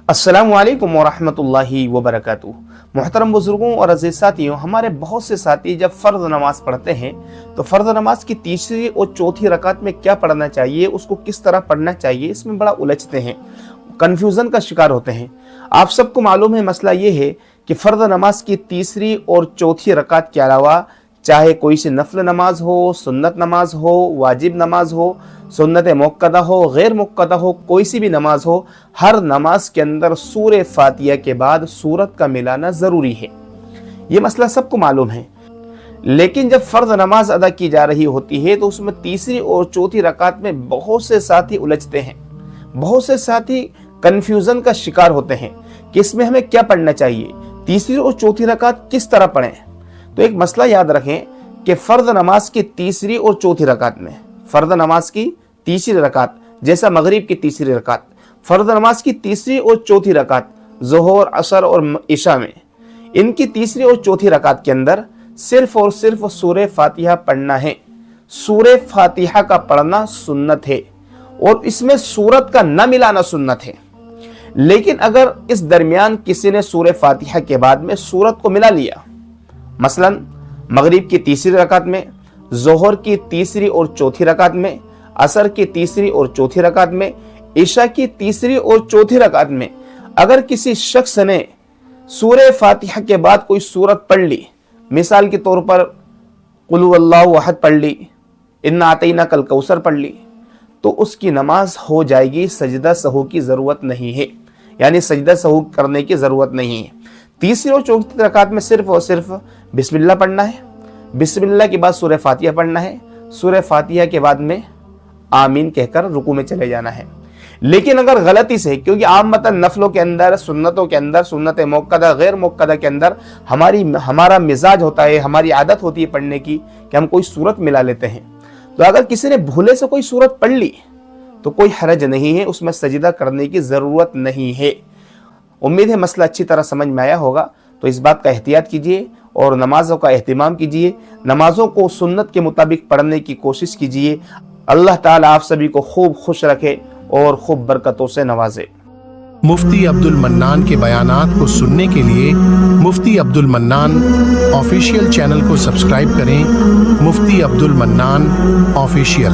अस्सलामु अलैकुम वरहमतुल्लाहि वबरकातुहू। मोहतरम बुजुर्गों और अज़ीज़ साथियों, हमारे बहुत से साथी जब फ़र्ज़ नमाज पढ़ते हैं तो फ़र्ज़ नमाज की तीसरी और चौथी रकात में क्या पढ़ना चाहिए, उसको किस तरह पढ़ना चाहिए, इसमें बड़ा उलझते हैं, कन्फ्यूज़न का शिकार होते हैं। आप सबको मालूम है मसला ये है कि फ़र्ज़ नमाज की तीसरी और चौथी रकात के अलावा चाहे कोई सी नफल नमाज हो, सुन्नत नमाज हो, वाजिब नमाज हो, सुन्नत मुक्कदा हो, गैर मुक्कदा हो, कोई सी भी नमाज हो, हर नमाज के अंदर सूरह फातिहा के बाद सूरत का मिलाना ज़रूरी है। ये मसला सबको मालूम है। लेकिन जब फ़र्ज़ नमाज अदा की जा रही होती है तो उसमें तीसरी और चौथी रकात में बहुत से साथी उलझते हैं, बहुत से साथी कन्फ्यूज़न का शिकार होते हैं कि इसमें हमें क्या पढ़ना चाहिए, तीसरी और चौथी रकात किस तरह पढ़ें। तो एक मसला याद रखें कि फ़र्ज़ नमाज की तीसरी और चौथी रकात में, फ़र्ज़ नमाज की तीसरी रकात जैसा मगरिब की तीसरी रकात, फ़र्ज़ नमाज की तीसरी और चौथी रकात ज़ोहर, असर और इशा में, इनकी तीसरी और चौथी रकात के अंदर सिर्फ और सिर्फ सूरह फातिहा पढ़ना है। सूरह फातिहा का पढ़ना सुन्नत है और इसमें सूरत का न मिलाना सुन्नत है। लेकिन अगर इस दरमियान किसी ने सूरह फातिहा के बाद में सूरत को मिला लिया, मसलन मगरिब की तीसरी रकात में, ज़ोहर की तीसरी और चौथी रकात में, असर की तीसरी और चौथी रकात में, इशा की तीसरी और चौथी रकात में अगर किसी शख्स ने सूरह फातिहा के बाद कोई सूरत पढ़ ली, मिसाल के तौर पर कुल हुवल्लाहु अहद पढ़ ली, इन्ना अतैना कल कौसर पढ़ ली, तो उसकी नमाज हो जाएगी, सजदा सहू की ज़रूरत नहीं है, यानी सजदा सहू करने की ज़रूरत नहीं है। तीसरी और चौथी रकात में सिर्फ और सिर्फ बिस्मिल्लाह पढ़ना है, बिस्मिल्लाह के बाद सूरह फातिहा पढ़ना है, सूरह फातिहा के बाद में आमीन कहकर रुकू में चले जाना है। लेकिन अगर गलती से, क्योंकि आमतन नफलों के अंदर, सुन्नतों के अंदर, सुन्नत मुक्कदा गैर मुक्कदा के अंदर हमारा मिजाज होता है, हमारी आदत होती है पढ़ने की कि हम कोई सूरत मिला लेते हैं। तो अगर किसी ने भूले से कोई सूरत पढ़ ली तो कोई हरज नहीं है, उसमें सजदा करने की ज़रूरत नहीं है। उम्मीद है मसला अच्छी तरह समझ में आया होगा। तो इस बात का एहतियात कीजिए और नमाज़ों का एहतिमाम कीजिए, नमाज़ों को सुन्नत के मुताबिक पढ़ने की कोशिश कीजिए। अल्लाह ताला आप सभी को खूब खुश रखे और खूब बरकतों से नवाजे। मुफ्ती अब्दुल मन्नान के बयानात को सुनने के लिए मुफ्ती अब्दुल मन्नान ऑफिशियल चैनल को सब्सक्राइब करें। मुफ्ती अब्दुल मन्नान ऑफिशियल।